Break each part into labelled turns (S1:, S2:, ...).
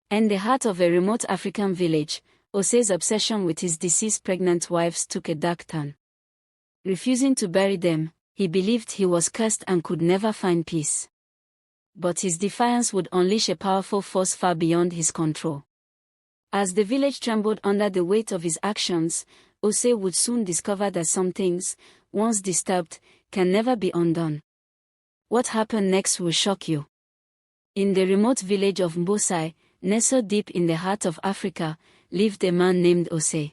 S1: In the heart of a remote African village, Osei's obsession with his deceased pregnant wives took a dark turn. Refusing to bury them, he believed he was cursed and could never find peace. But his defiance would unleash a powerful force far beyond his control. As the village trembled under the weight of his actions, Osei would soon discover that some things, once disturbed, can never be undone. What happened next will shock you. In the remote village of Mbosai, nestled deep in the heart of Africa, lived a man named Osei.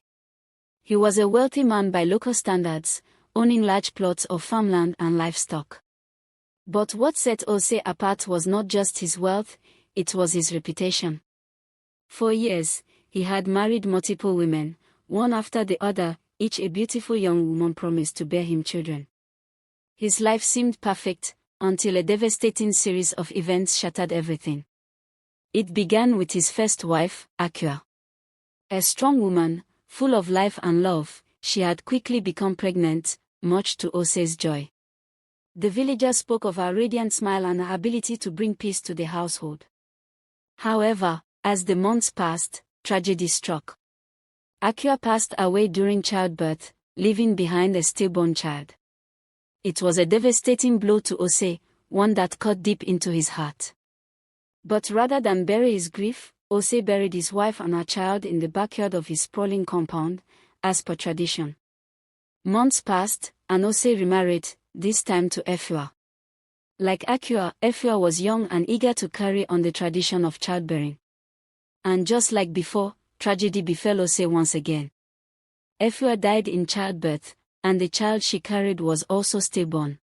S1: He was a wealthy man by local standards, owning large plots of farmland and livestock. But what set Osei apart was not just his wealth, it was his reputation. For years, he had married multiple women, one after the other, each a beautiful young woman promised to bear him children. His life seemed perfect, until a devastating series of events shattered everything. It began with his first wife, Akua. A strong woman, full of life and love, she had quickly become pregnant, much to Osei's joy. The villagers spoke of her radiant smile and her ability to bring peace to the household. However, as the months passed, tragedy struck. Akua passed away during childbirth, leaving behind a stillborn child. It was a devastating blow to Osei, one that cut deep into his heart. But rather than bury his grief, Osei buried his wife and her child in the backyard of his sprawling compound, as per tradition. Months passed, and Osei remarried, this time to Efua. Like Akua, Efua was young and eager to carry on the tradition of childbearing. And just like before, tragedy befell Osei once again. Efua died in childbirth, and the child she carried was also stillborn.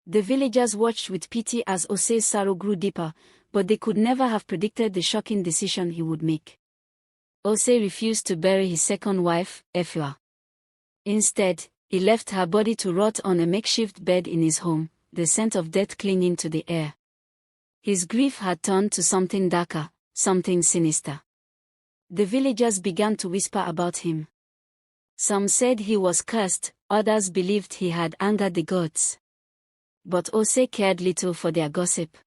S1: The villagers watched with pity as Osei's sorrow grew deeper, but they could never have predicted the shocking decision he would make. Osei refused to bury his second wife, Efua. Instead, he left her body to rot on a makeshift bed in his home, the scent of death clinging to the air. His grief had turned to something darker, something sinister. The villagers began to whisper about him. Some said he was cursed, others believed he had angered the gods. But Osei cared little for their gossip.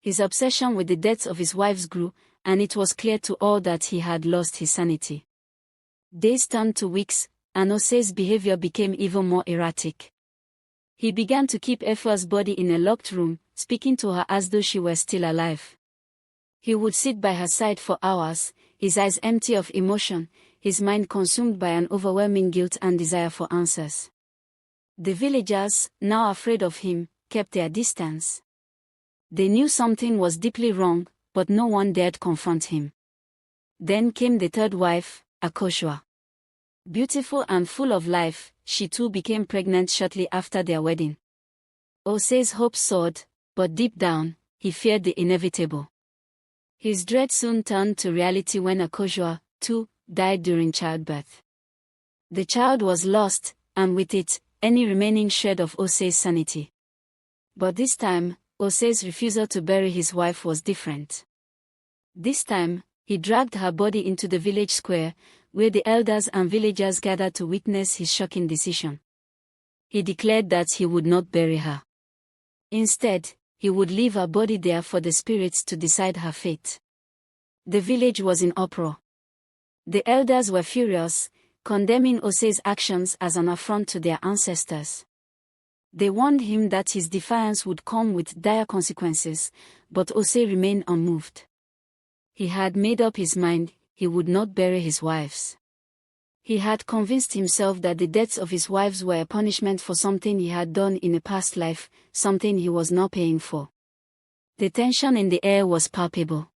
S1: His obsession with the deaths of his wives grew, and it was clear to all that he had lost his sanity. Days turned to weeks, and Osei's behavior became even more erratic. He began to keep Efua's body in a locked room, speaking to her as though she were still alive. He would sit by her side for hours, his eyes empty of emotion, his mind consumed by an overwhelming guilt and desire for answers. The villagers, now afraid of him, kept their distance. They knew something was deeply wrong, but no one dared confront him. Then came the third wife, Akoshua. Beautiful and full of life, she too became pregnant shortly after their wedding. Osei's hopes soared, but deep down, he feared the inevitable. His dread soon turned to reality when Akoshua, too, died during childbirth. The child was lost, and with it, any remaining shred of Osei's sanity. But this time, Osei's refusal to bury his wife was different. This time, he dragged her body into the village square, where the elders and villagers gathered to witness his shocking decision. He declared that he would not bury her. Instead, he would leave her body there for the spirits to decide her fate. The village was in uproar. The elders were furious, condemning Osei's actions as an affront to their ancestors. They warned him that his defiance would come with dire consequences, but Osei remained unmoved. He had made up his mind, he would not bury his wives. He had convinced himself that the deaths of his wives were a punishment for something he had done in a past life, something he was now paying for. The tension in the air was palpable.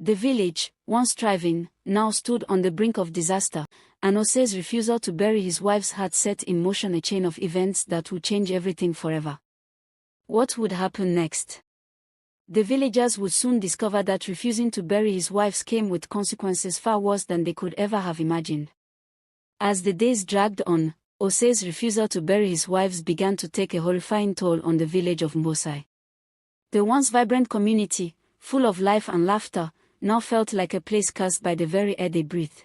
S1: The village, once thriving, now stood on the brink of disaster, and Osei's refusal to bury his wives had set in motion a chain of events that would change everything forever. What would happen next? The villagers would soon discover that refusing to bury his wives came with consequences far worse than they could ever have imagined. As the days dragged on, Osei's refusal to bury his wives began to take a horrifying toll on the village of Mbosai. The once vibrant community, full of life and laughter, now felt like a place cursed by the very air they breathed.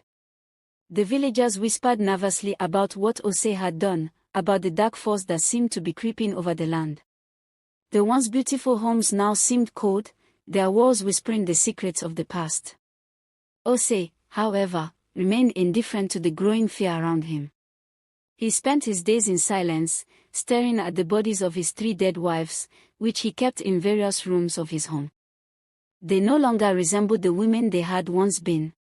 S1: The villagers whispered nervously about what Osei had done, about the dark force that seemed to be creeping over the land. The once beautiful homes now seemed cold, their walls whispering the secrets of the past. Osei, however, remained indifferent to the growing fear around him. He spent his days in silence, staring at the bodies of his 3 dead wives, which he kept in various rooms of his home. They no longer resembled the women they had once been.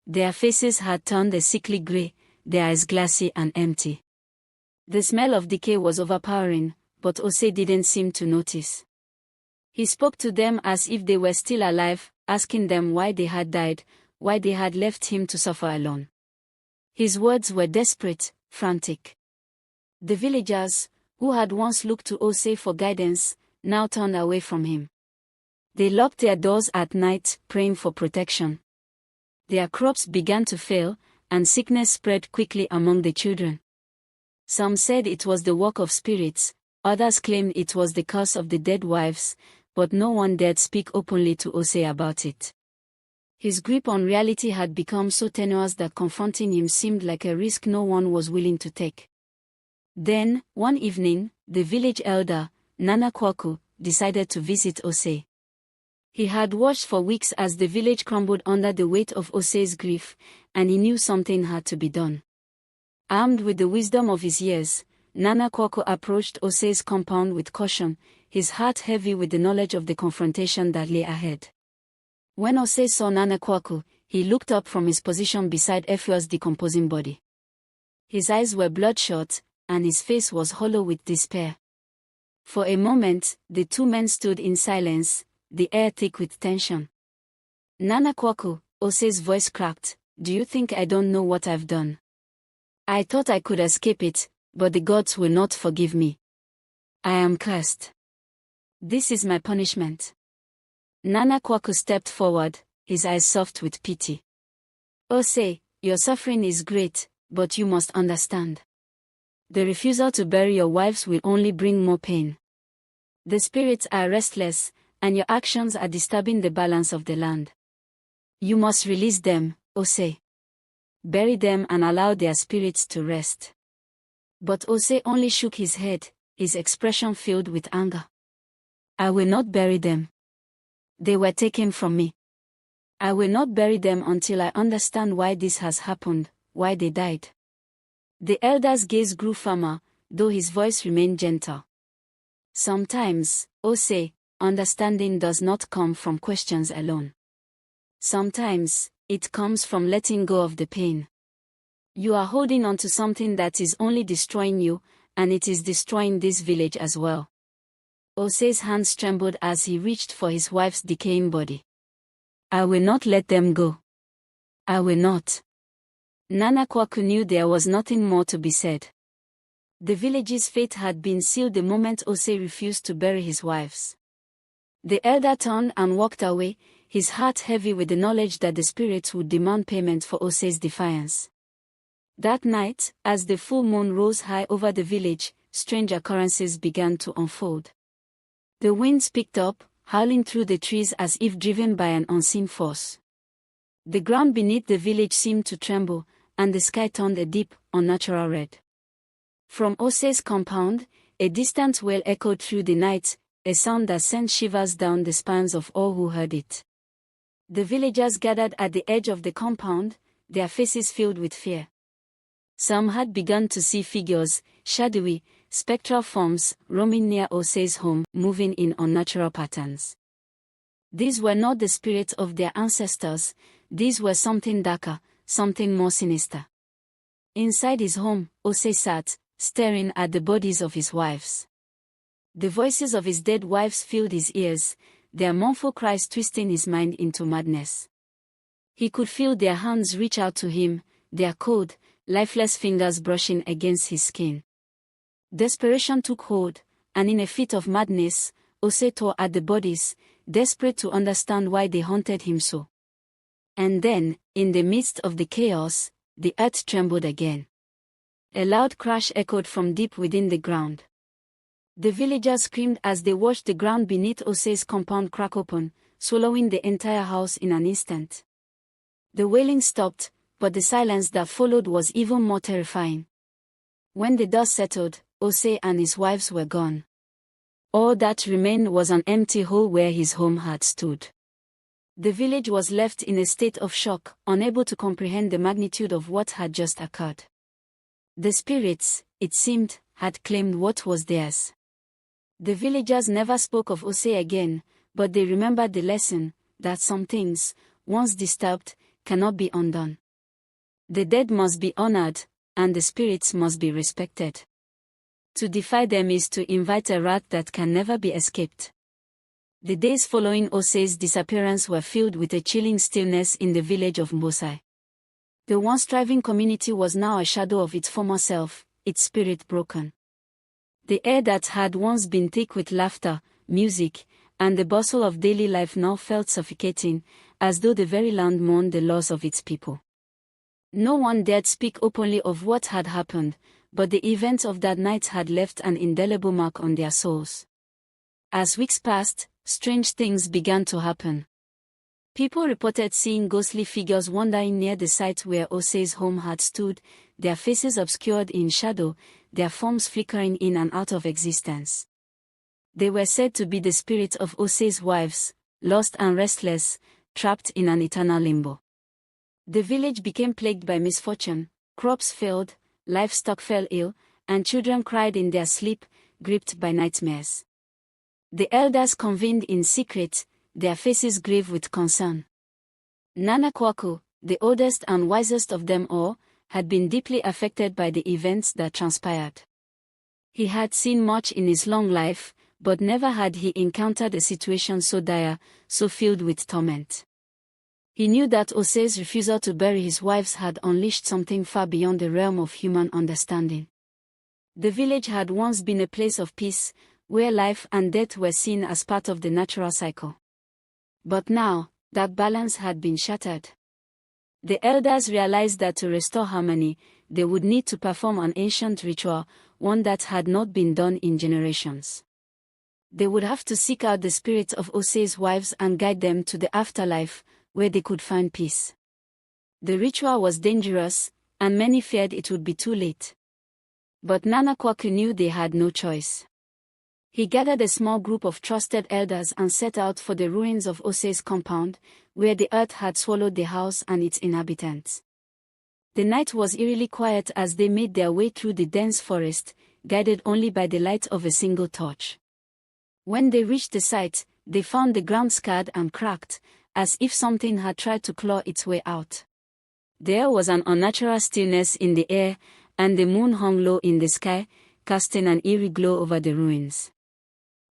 S1: Their faces had turned a sickly gray, their eyes glassy and empty. The smell of decay was overpowering, but Osei didn't seem to notice. He spoke to them as if they were still alive, asking them why they had died, why they had left him to suffer alone. His words were desperate, frantic. The villagers, who had once looked to Osei for guidance, now turned away from him. They locked their doors at night, praying for protection. Their crops began to fail, and sickness spread quickly among the children. Some said it was the work of spirits, others claimed it was the curse of the dead wives, but no one dared speak openly to Osei about it. His grip on reality had become so tenuous that confronting him seemed like a risk no one was willing to take. Then, one evening, the village elder, Nana Kwaku, decided to visit Osei. He had watched for weeks as the village crumbled under the weight of Osei's grief, and he knew something had to be done. Armed with the wisdom of his years, Nana Kwaku approached Osei's compound with caution, his heart heavy with the knowledge of the confrontation that lay ahead. When Osei saw Nana Kwaku, he looked up from his position beside Efua's decomposing body. His eyes were bloodshot, and his face was hollow with despair. For a moment, the 2 men stood in silence, the air thick with tension. Nana Kwaku, Osei's voice cracked, "Do you think I don't know what I've done? I thought I could escape it, but the gods will not forgive me. I am cursed. This is my punishment." Nana Kwaku stepped forward, his eyes soft with pity. "Osei, your suffering is great, but you must understand. The refusal to bury your wives will only bring more pain. The spirits are restless, and your actions are disturbing the balance of the land. You must release them, Osei. Bury them and allow their spirits to rest." But Osei only shook his head, his expression filled with anger. "I will not bury them. They were taken from me. I will not bury them until I understand why this has happened, why they died." The elder's gaze grew firmer, though his voice remained gentle. "Sometimes, Osei, understanding does not come from questions alone. Sometimes, it comes from letting go of the pain. You are holding on to something that is only destroying you, and it is destroying this village as well." Osei's hands trembled as he reached for his wife's decaying body. "I will not let them go. I will not." Nana Kwaku knew there was nothing more to be said. The village's fate had been sealed the moment Osei refused to bury his wives. The elder turned and walked away, his heart heavy with the knowledge that the spirits would demand payment for Osei's defiance. That night, as the full moon rose high over the village, strange occurrences began to unfold. The winds picked up, howling through the trees as if driven by an unseen force. The ground beneath the village seemed to tremble, and the sky turned a deep, unnatural red. From Osei's compound, a distant wail echoed through the night, a sound that sent shivers down the spines of all who heard it. The villagers gathered at the edge of the compound, their faces filled with fear. Some had begun to see figures, shadowy, spectral forms, roaming near Osei's home, moving in unnatural patterns. These were not the spirits of their ancestors, these were something darker, something more sinister. Inside his home, Osei sat, staring at the bodies of his wives. The voices of his dead wives filled his ears, their mournful cries twisting his mind into madness. He could feel their hands reach out to him, their cold, lifeless fingers brushing against his skin. Desperation took hold, and in a fit of madness, Osei tore at the bodies, desperate to understand why they haunted him so. And then, in the midst of the chaos, the earth trembled again. A loud crash echoed from deep within the ground. The villagers screamed as they watched the ground beneath Osei's compound crack open, swallowing the entire house in an instant. The wailing stopped, but the silence that followed was even more terrifying. When the dust settled, Osei and his wives were gone. All that remained was an empty hole where his home had stood. The village was left in a state of shock, unable to comprehend the magnitude of what had just occurred. The spirits, it seemed, had claimed what was theirs. The villagers never spoke of Osei again, but they remembered the lesson, that some things, once disturbed, cannot be undone. The dead must be honored, and the spirits must be respected. To defy them is to invite a wrath that can never be escaped. The days following Osei's disappearance were filled with a chilling stillness in the village of Osei. The once thriving community was now a shadow of its former self, its spirit broken. The air that had once been thick with laughter, music, and the bustle of daily life now felt suffocating, as though the very land mourned the loss of its people. No one dared speak openly of what had happened, but the events of that night had left an indelible mark on their souls. As weeks passed, strange things began to happen. People reported seeing ghostly figures wandering near the site where Osei's home had stood, their faces obscured in shadow, their forms flickering in and out of existence. They were said to be the spirits of Osei's wives, lost and restless, trapped in an eternal limbo. The village became plagued by misfortune, crops failed, livestock fell ill, and children cried in their sleep, gripped by nightmares. The elders convened in secret, their faces grave with concern. Nana Kwaku, the oldest and wisest of them all, had been deeply affected by the events that transpired. He had seen much in his long life, but never had he encountered a situation so dire, so filled with torment. He knew that Osei's refusal to bury his wives had unleashed something far beyond the realm of human understanding. The village had once been a place of peace, where life and death were seen as part of the natural cycle. But now, that balance had been shattered. The elders realized that to restore harmony, they would need to perform an ancient ritual, one that had not been done in generations. They would have to seek out the spirits of Osei's wives and guide them to the afterlife, where they could find peace. The ritual was dangerous, and many feared it would be too late. But Nana Kwaku knew they had no choice. He gathered a small group of trusted elders and set out for the ruins of Osei's compound, where the earth had swallowed the house and its inhabitants. The night was eerily quiet as they made their way through the dense forest, guided only by the light of a single torch. When they reached the site, they found the ground scarred and cracked, as if something had tried to claw its way out. There was an unnatural stillness in the air, and the moon hung low in the sky, casting an eerie glow over the ruins.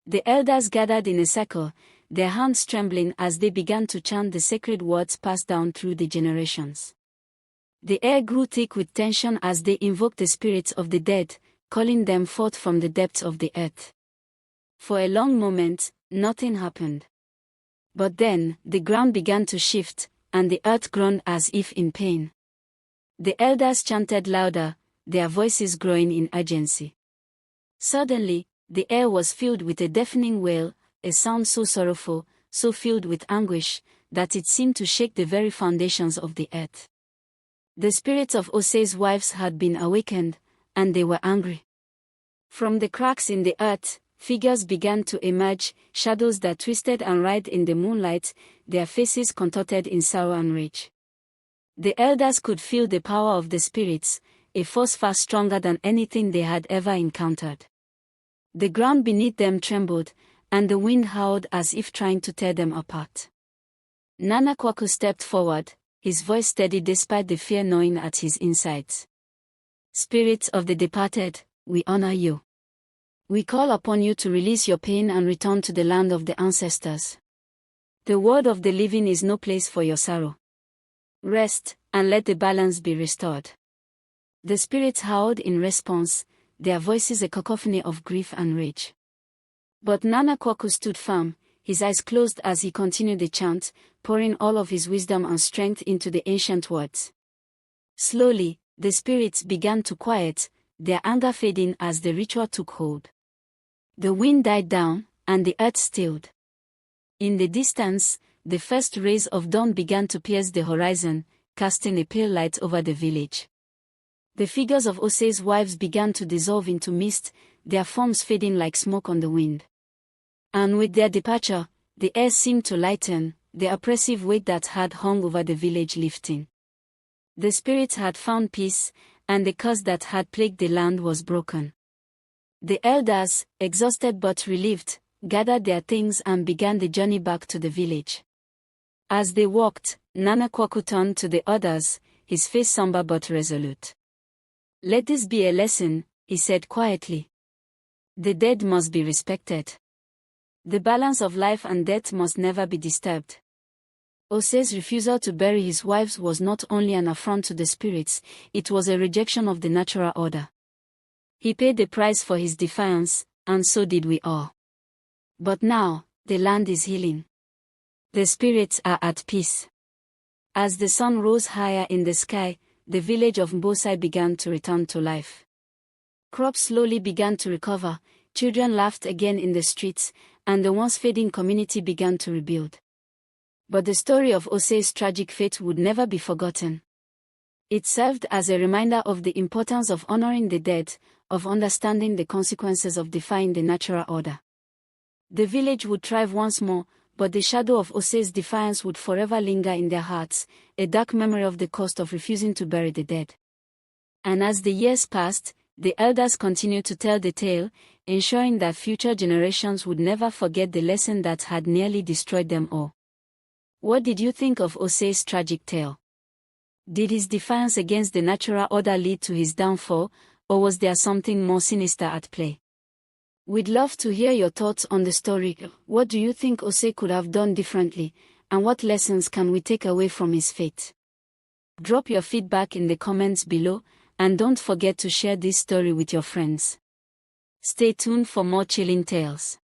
S1: The elders gathered in a circle, their hands trembling as they began to chant the sacred words passed down through the generations. The air grew thick with tension as they invoked the spirits of the dead, calling them forth from the depths of the earth. For a long moment, nothing happened. But then, the ground began to shift, and the earth groaned as if in pain. The elders chanted louder, their voices growing in urgency. Suddenly, the air was filled with a deafening wail, a sound so sorrowful, so filled with anguish, that it seemed to shake the very foundations of the earth. The spirits of Osei's wives had been awakened, and they were angry. From the cracks in the earth, figures began to emerge, shadows that twisted and writhed in the moonlight, their faces contorted in sorrow and rage. The elders could feel the power of the spirits, a force far stronger than anything they had ever encountered. The ground beneath them trembled, and the wind howled as if trying to tear them apart. Nana Kwaku stepped forward, his voice steady despite the fear gnawing at his insides. Spirits of the departed, we honor you. We call upon you to release your pain and return to the land of the ancestors. The world of the living is no place for your sorrow. Rest, and let the balance be restored. The spirits howled in response, their voices a cacophony of grief and rage. But Nana Kwaku stood firm, his eyes closed as he continued the chant, pouring all of his wisdom and strength into the ancient words. Slowly, the spirits began to quiet, their anger fading as the ritual took hold. The wind died down, and the earth stilled. In the distance, the first rays of dawn began to pierce the horizon, casting a pale light over the village. The figures of Osei's wives began to dissolve into mist, their forms fading like smoke on the wind. And with their departure, the air seemed to lighten, the oppressive weight that had hung over the village lifting. The spirits had found peace, and the curse that had plagued the land was broken. The elders, exhausted but relieved, gathered their things and began the journey back to the village. As they walked, Nana Kwaku turned to the others, his face somber but resolute. "Let this be a lesson," he said quietly. "The dead must be respected. The balance of life and death must never be disturbed." Osei's refusal to bury his wives was not only an affront to the spirits, it was a rejection of the natural order. He paid the price for his defiance, and so did we all. But now, the land is healing. The spirits are at peace. As the sun rose higher in the sky, the village of Mbosai began to return to life. Crops slowly began to recover, children laughed again in the streets, and the once fading community began to rebuild. But the story of Osei's tragic fate would never be forgotten. It served as a reminder of the importance of honoring the dead, of understanding the consequences of defying the natural order. The village would thrive once more, but the shadow of Osei's defiance would forever linger in their hearts, a dark memory of the cost of refusing to bury the dead. And as the years passed, the elders continued to tell the tale, ensuring that future generations would never forget the lesson that had nearly destroyed them all. What did you think of Osei's tragic tale? Did his defiance against the natural order lead to his downfall, or was there something more sinister at play? We'd love to hear your thoughts on the story. What do you think Osei could have done differently, and what lessons can we take away from his fate? Drop your feedback in the comments below, and don't forget to share this story with your friends. Stay tuned for more chilling tales.